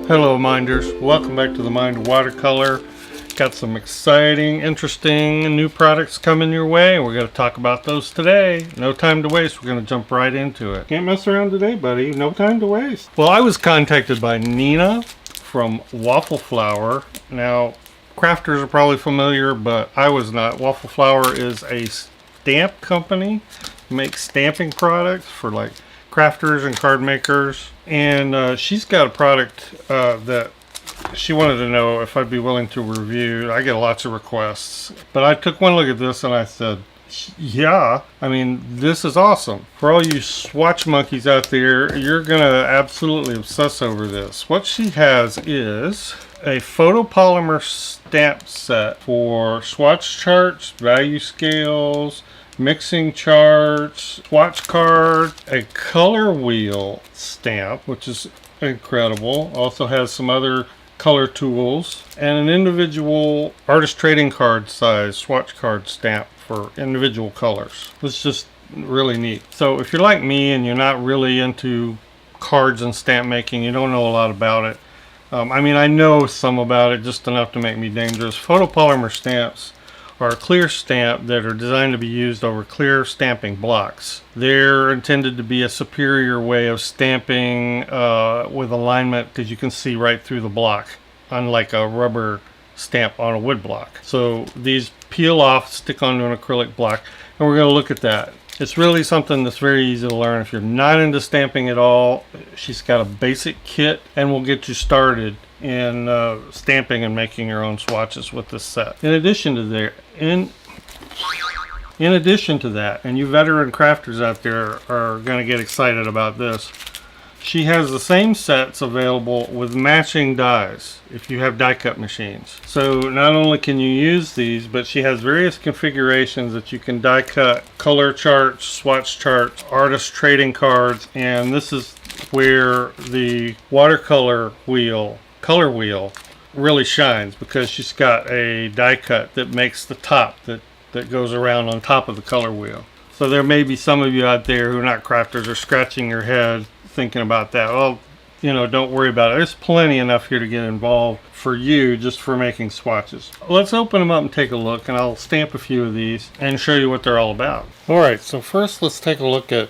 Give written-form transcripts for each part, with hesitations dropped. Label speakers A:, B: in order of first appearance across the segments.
A: Hello Minders, welcome back to the Mind Watercolor. Got some exciting, interesting new products coming your way. We're going to talk about those today. No time to waste, we're going to jump right into it. Can't mess around today, buddy. No time to waste. Well, I was contacted by Nina from Waffle Flower. Now, crafters are probably familiar, but I was not. Waffle Flower is a stamp company. Makes stamping products for like crafters and card makers, and she's got a product that she wanted to know if I'd be willing to review. I get lots of requests, but I took one look at this and I said, yeah, I mean, this is awesome. For all you swatch monkeys out there, you're gonna absolutely obsess over this. What she has is a photopolymer stamp set for swatch charts, value scales, mixing charts, swatch card, a color wheel stamp, which is incredible. Also has some other color tools, and an individual artist trading card size swatch card stamp for individual colors. It's just really neat. So if you're like me and you're not really into cards and stamp making, you don't know a lot about it. I mean, I know some about it, just enough to make me dangerous. Photopolymer stamps are a clear stamp that are designed to be used over clear stamping blocks. They're intended to be a superior way of stamping with alignment, because you can see right through the block, unlike a rubber stamp on a wood block. So these peel off, stick onto an acrylic block, and we're going to look at that. It's really something that's very easy to learn. If you're not into stamping at all, she's got a basic kit, and we'll get you started in stamping and making your own swatches with this set. In addition to that, and you veteran crafters out there are going to get excited about this, she has the same sets available with matching dies if you have die cut machines. So not only can you use these, but she has various configurations that you can die cut color charts, swatch charts, artist trading cards, and this is where the watercolor wheel, color wheel, really shines, because she's got a die cut that makes the top that goes around on top of the color wheel. So there may be some of you out there who are not crafters are scratching your head thinking about that. Well, you know, don't worry about it. There's plenty enough here to get involved for you just for making swatches. Let's open them up and take a look, and I'll stamp a few of these and show you what they're all about. Alright, so first let's take a look at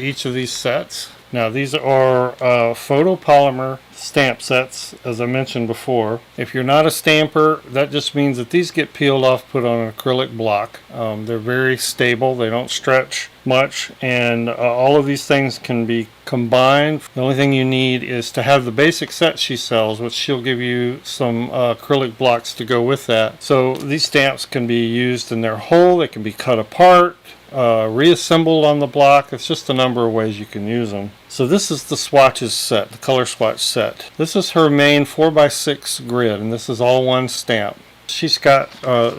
A: each of these sets. Now these are photopolymer stamp sets, as I mentioned before. If you're not a stamper, that just means that these get peeled off, put on an acrylic block. They're very stable, they don't stretch much, and all of these things can be combined. The only thing you need is to have the basic set she sells, which she'll give you some acrylic blocks to go with that. So these stamps can be used in their whole, they can be cut apart, reassembled on the block. It's just a number of ways you can use them. So this is the Swatches set, the color swatch set. This is her main 4x6 grid, and this is all one stamp. She's got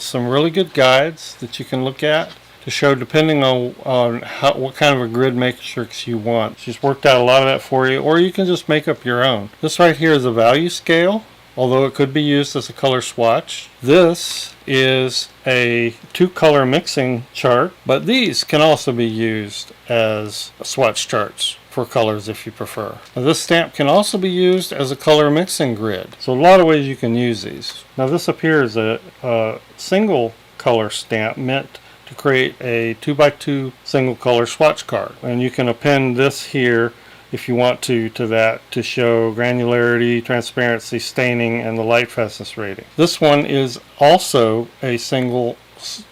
A: some really good guides that you can look at to show, depending on what kind of a grid matrix you want. She's worked out a lot of that for you, or you can just make up your own. This right here is a value scale, although it could be used as a color swatch. This is a 2-color mixing chart, but these can also be used as swatch charts for colors if you prefer. Now, this stamp can also be used as a color mixing grid. So a lot of ways you can use these. Now this appears a single color stamp meant to create a 2x2 single color swatch card, and you can append this here if you want to that to show granularity, transparency, staining, and the light fastness rating. This one is also a single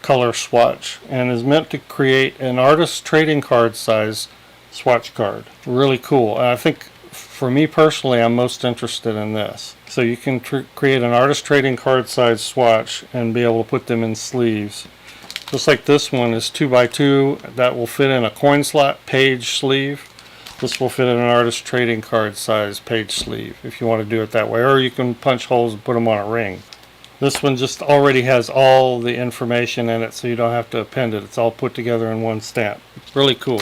A: color swatch and is meant to create an artist trading card size swatch card. Really cool. And I think for me personally, I'm most interested in this. So you can create an artist trading card size swatch and be able to put them in sleeves. Just like this one is 2x2, that will fit in a coin slot page sleeve. This will fit in an artist trading card size page sleeve if you want to do it that way, or you can punch holes and put them on a ring. This one just already has all the information in it, so you don't have to append it. It's all put together in one stamp. It's really cool.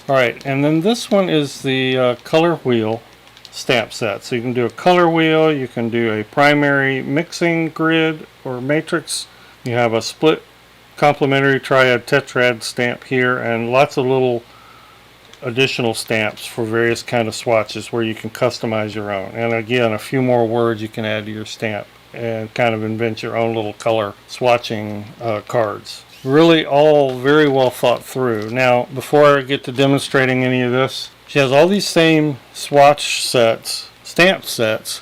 A: Alright, and then this one is the color wheel stamp set. So you can do a color wheel, you can do a primary mixing grid or matrix. You have a split complementary triad tetrad stamp here, and lots of little additional stamps for various kind of swatches where you can customize your own. And again, a few more words you can add to your stamp and kind of invent your own little color swatching cards. Really all very well thought through. Now, before I get to demonstrating any of this, she has all these same swatch sets, stamp sets,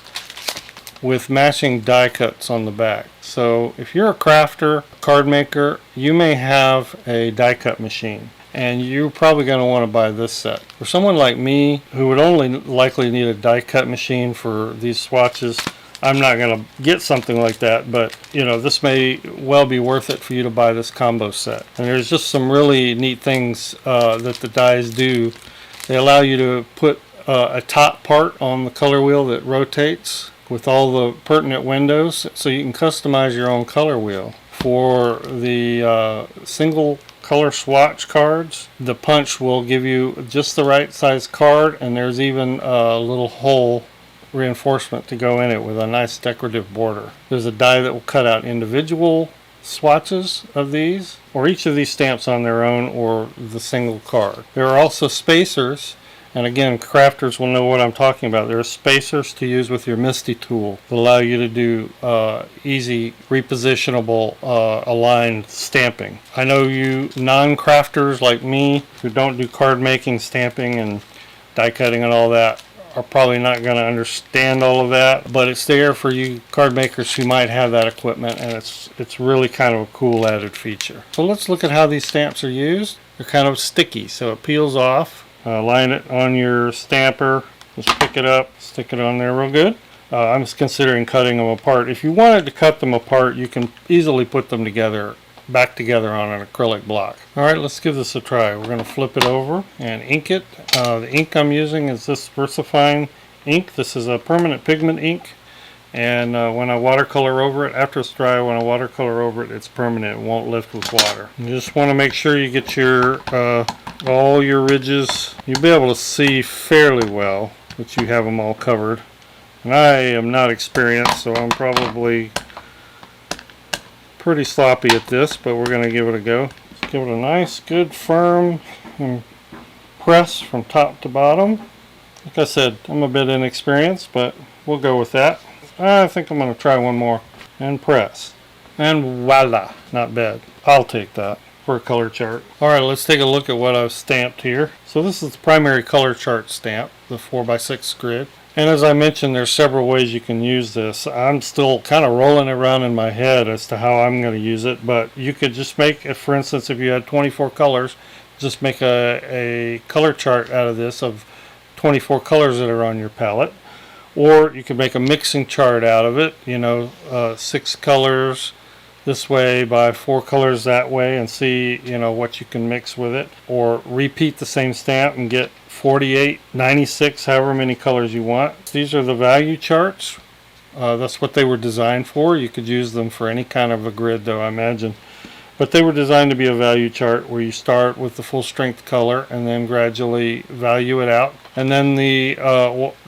A: with matching die cuts on the back. So if you're a crafter, card maker, you may have a die cut machine, and you're probably going to want to buy this set. For someone like me, who would only likely need a die cut machine for these swatches, I'm not going to get something like that, but you know, this may well be worth it for you to buy this combo set. And there's just some really neat things that the dies do. They allow you to put a top part on the color wheel that rotates with all the pertinent windows, so you can customize your own color wheel. For the single color swatch cards, the punch will give you just the right size card, and there's even a little hole reinforcement to go in it with a nice decorative border. There's a die that will cut out individual swatches of these, or each of these stamps on their own, or the single card. There are also spacers, and again, crafters will know what I'm talking about. There are spacers to use with your MISTI tool that allow you to do easy repositionable aligned stamping. I know you non-crafters like me who don't do card making, stamping, and die cutting and all that are probably not going to understand all of that, but it's there for you card makers who might have that equipment, and it's really kind of a cool added feature. So let's look at how these stamps are used. They're kind of sticky, so it peels off. Line it on your stamper, just pick it up, stick it on there real good. I'm just considering cutting them apart. If you wanted to cut them apart, you can easily put them together, back together on an acrylic block. Alright, let's give this a try. We're going to flip it over and ink it. The ink I'm using is this VersaFine ink. This is a permanent pigment ink, and when I watercolor over it, after it's dry, when I watercolor over it, it's permanent. It won't lift with water. You just want to make sure you get your all your ridges. You'll be able to see fairly well that you have them all covered. And I am not experienced, so I'm probably pretty sloppy at this, but we're going to give it a go. Let's give it a nice, good, firm press from top to bottom. Like I said, I'm a bit inexperienced, but we'll go with that. I think I'm going to try one more. And press. And voila! Not bad. I'll take that for a color chart. Alright, let's take a look at what I've stamped here. So this is the primary color chart stamp, the 4x6 grid. And as I mentioned, there's several ways you can use this. I'm still kind of rolling around in my head as to how I'm going to use it, but you could just make, for instance, if you had 24 colors, just make a color chart out of this of 24 colors that are on your palette. Or you could make a mixing chart out of it, you know, 6 colors this way by 4 colors that way, and see, you know, what you can mix with it. Or repeat the same stamp and get 48, 96, however many colors you want. These are the value charts. That's what they were designed for. You could use them for any kind of a grid, though, I imagine. But they were designed to be a value chart where you start with the full strength color and then gradually value it out. And then the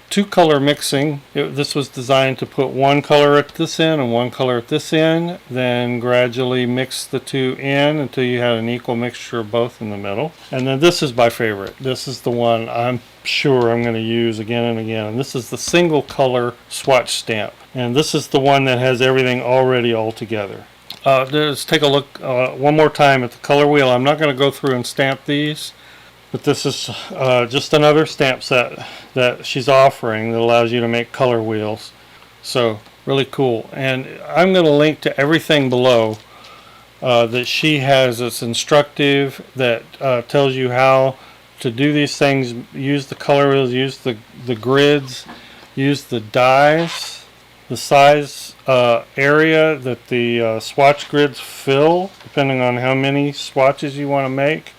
A: 2 color mixing, this was designed to put 1 color at this end and 1 color at this end, then gradually mix the 2 in until you had an equal mixture of both in the middle. And then this is my favorite. This is the one I'm sure I'm going to use again and again, and this is the single color swatch stamp, and this is the one that has everything already all together. Let's take a look one more time at the color wheel. I'm not going to go through and stamp these, but this is just another stamp set that she's offering that allows you to make color wheels. So really cool. And I'm going to link to everything below that she has that's instructive, that tells you how to do these things. Use the color wheels, use the grids, use the dies, the size area that the swatch grids fill, depending on how many swatches you want to make.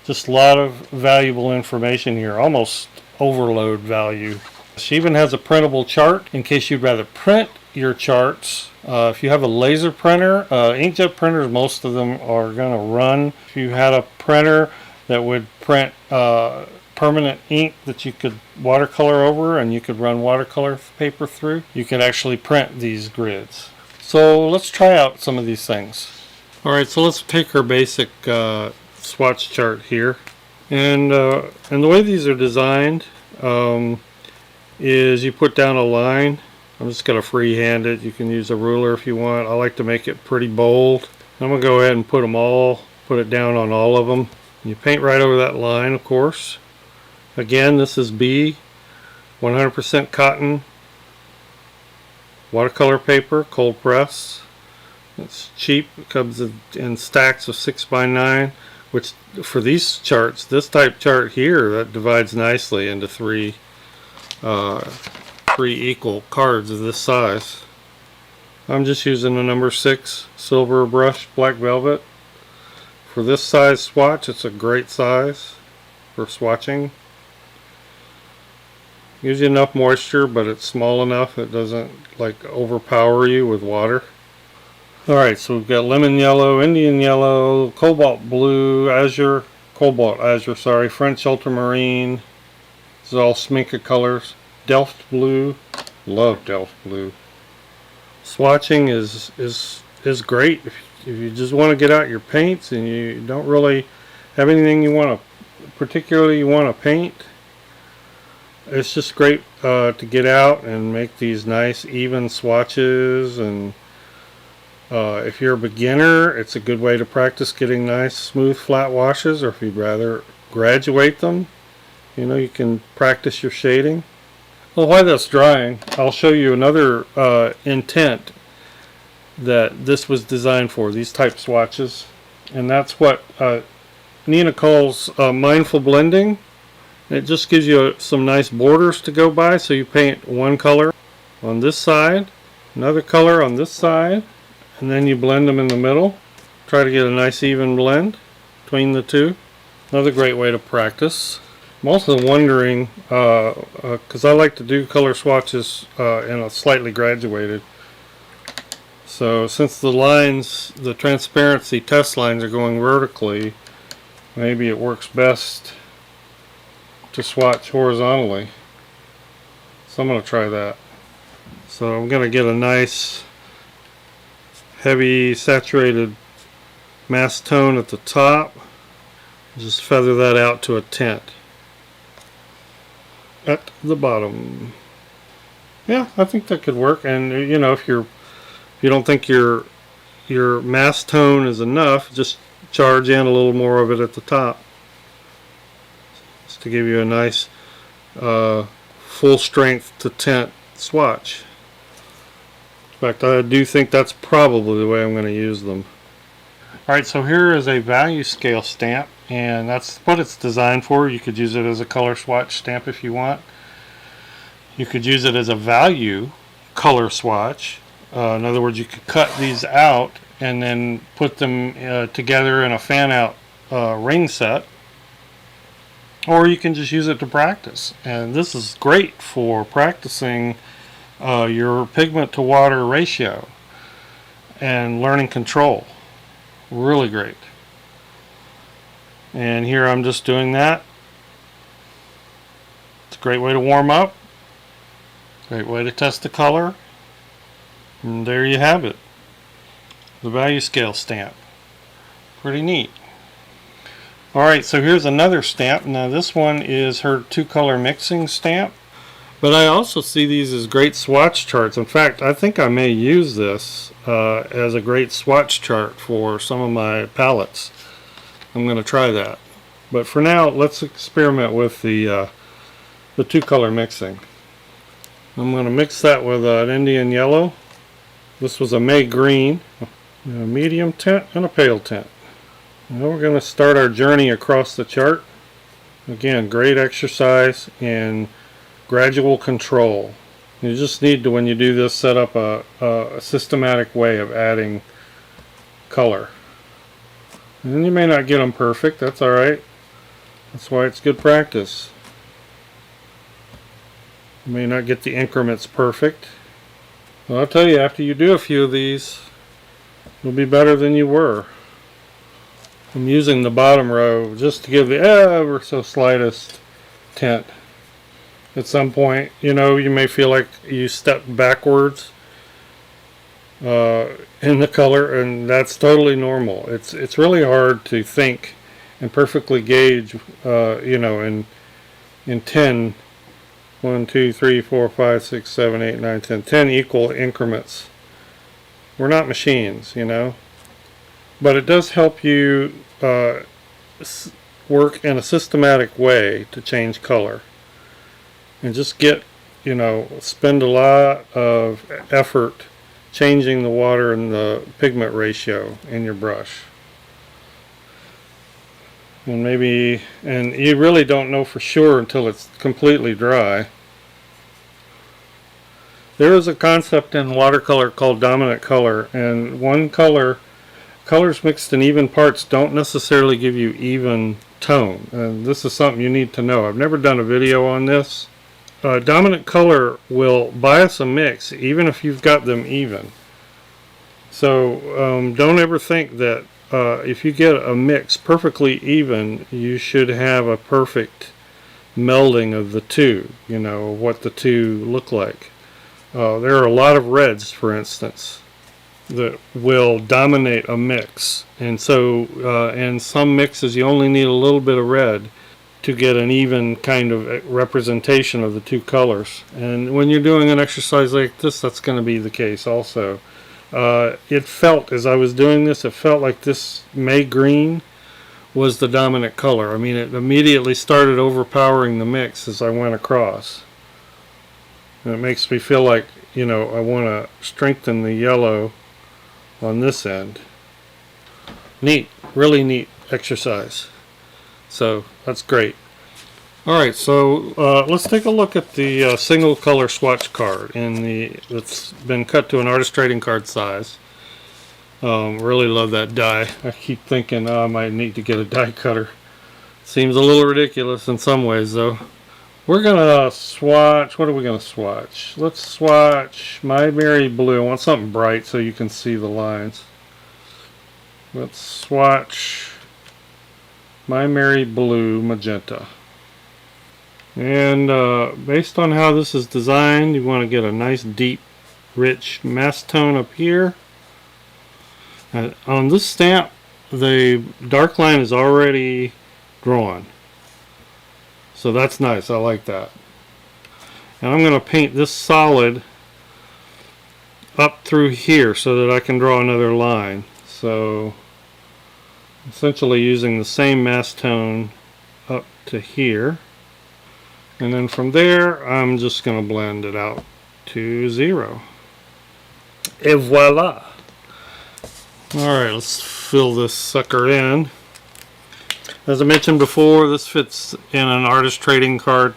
A: Just a lot of valuable information here, almost overload value. She even has a printable chart in case you'd rather print your charts. If you have a laser printer, inkjet printers, most of them are going to run. If you had a printer that would print permanent ink that you could watercolor over and you could run watercolor paper through, you could actually print these grids. So let's try out some of these things. Alright, so let's take our basic swatch chart here. And the way these are designed is you put down a line. I'm just going to freehand it. You can use a ruler if you want. I like to make it pretty bold. I'm going to go ahead and put it down on all of them. You paint right over that line, of course. Again, this is B, 100% cotton, watercolor paper, cold press. It's cheap. It comes in stacks of 6x9, which for these charts, this type chart here, that divides nicely into three equal cards of this size. I'm just using the number 6 silver brush black velvet. For this size swatch, it's a great size for swatching. Gives you enough moisture, but it's small enough it doesn't like overpower you with water. Alright, so we've got lemon yellow, Indian yellow, cobalt blue, cobalt azure, sorry, French ultramarine. This is all Schmincke colors. Delft blue, love Delft blue. Swatching is great if you just want to get out your paints and you don't really have anything you want to paint. It's just great to get out and make these nice even swatches. And if you're a beginner, it's a good way to practice getting nice smooth flat washes, or if you'd rather graduate them, you can practice your shading. Well, while that's drying, I'll show you another intent that this was designed for, these type swatches. And that's what Nina calls mindful blending. It just gives you some nice borders to go by. So you paint one color on this side, another color on this side, and then you blend them in the middle. Try to get a nice even blend between the two. Another great way to practice. I'm also wondering, because I like to do color swatches in a slightly graduated. So since the transparency test lines are going vertically, maybe it works best to swatch horizontally. So I'm going to try that. So I'm going to get a nice heavy saturated mass tone at the top. Just feather that out to a tint at the bottom. Yeah, I think that could work. And if you don't think your mass tone is enough, just charge in a little more of it at the top, just to give you a nice full strength to tint swatch. In fact, I do think that's probably the way I'm going to use them. Alright, so here is a value scale stamp, and that's what it's designed for. You could use it as a color swatch stamp if you want. You could use it as a value color swatch. In other words, you could cut these out and then put them together in a fan out ring set. Or you can just use it to practice. And this is great for practicing your pigment to water ratio and learning control. Really great. And here I'm just doing that. It's a great way to warm up. Great way to test the color. And there you have it. The value scale stamp. Pretty neat. Alright, so here's another stamp. Now this one is her 2-color mixing stamp. But I also see these as great swatch charts. In fact, I think I may use this as a great swatch chart for some of my palettes. I'm going to try that. But for now, let's experiment with the 2-color mixing. I'm going to mix that with an Indian yellow. This was a May green, a medium tint, and a pale tint. Now we're going to start our journey across the chart. Again, great exercise in gradual control. You just need to, when you do this, set up a systematic way of adding color. And you may not get them perfect, that's alright. That's why it's good practice. You may not get the increments perfect. Well, I'll tell you, after you do a few of these, you'll be better than you were. I'm using the bottom row just to give the ever so slightest tint. At some point, you may feel like you step backwards in the color, and that's totally normal. It's really hard to think and perfectly gauge, you know, in 10, 1, 2, 3, 4, 5, 6, 7, 8, 9, 10, 10 equal increments. We're not machines, you know, but it does help you work in a systematic way to change color and just get, you know, spend a lot of effort changing the water and the pigment ratio in your brush. And you really don't know for sure until it's completely dry. There is a concept in watercolor called dominant color, and colors mixed in even parts don't necessarily give you even tone, and this is something you need to know. I've never done a video on this. Dominant color will bias a mix even if you've got them even. So don't ever think that if you get a mix perfectly even, you should have a perfect melding of the two, you know, what the two look like. There are a lot of reds, for instance, that will dominate a mix, and so in some mixes you only need a little bit of red to get an even kind of representation of the two colors. And when you're doing an exercise like this, that's going to be the case also. It felt, as I was doing this, it felt like this May green was the dominant color. I mean, it immediately started overpowering the mix as I went across. And it makes me feel like, you know, I want to strengthen the yellow on this end. Neat, really neat exercise. So that's great. Alright, so let's take a look at the single color swatch card that's been cut to an artist trading card size. Really love that die. I keep thinking, I might need to get a die cutter. Seems a little ridiculous in some ways though. We're gonna swatch, what are we gonna swatch? Let's swatch My Berry Blue. I want something bright so you can see the lines. Let's swatch My Berry Blue Magenta. And based on how this is designed, you want to get a nice deep rich mass tone up here. On this stamp, the dark line is already drawn, so that's nice. I like that. And I'm going to paint this solid up through here so that I can draw another line. So essentially using the same mass tone up to here, and then from there I'm just going to blend it out to 0. Et voila! Alright, let's fill this sucker in. As I mentioned before, this fits in an artist trading card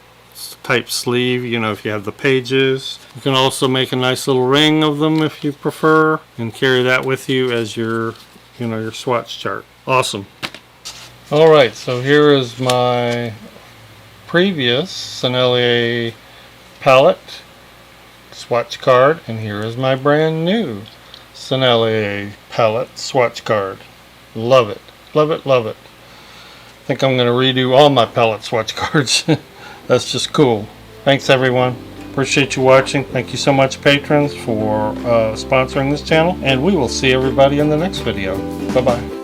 A: type sleeve, you know, if you have the pages. You can also make a nice little ring of them if you prefer, and carry that with you as your, you know, your swatch chart. Awesome. Alright, so here is my previous Sennelier palette swatch card, and here is my brand new Sennelier palette swatch card. Love it, love it, love it. I think I'm going to redo all my palette swatch cards. That's just cool. Thanks everyone. Appreciate you watching. Thank you so much, patrons, for sponsoring this channel, and we will see everybody in the next video. Bye bye.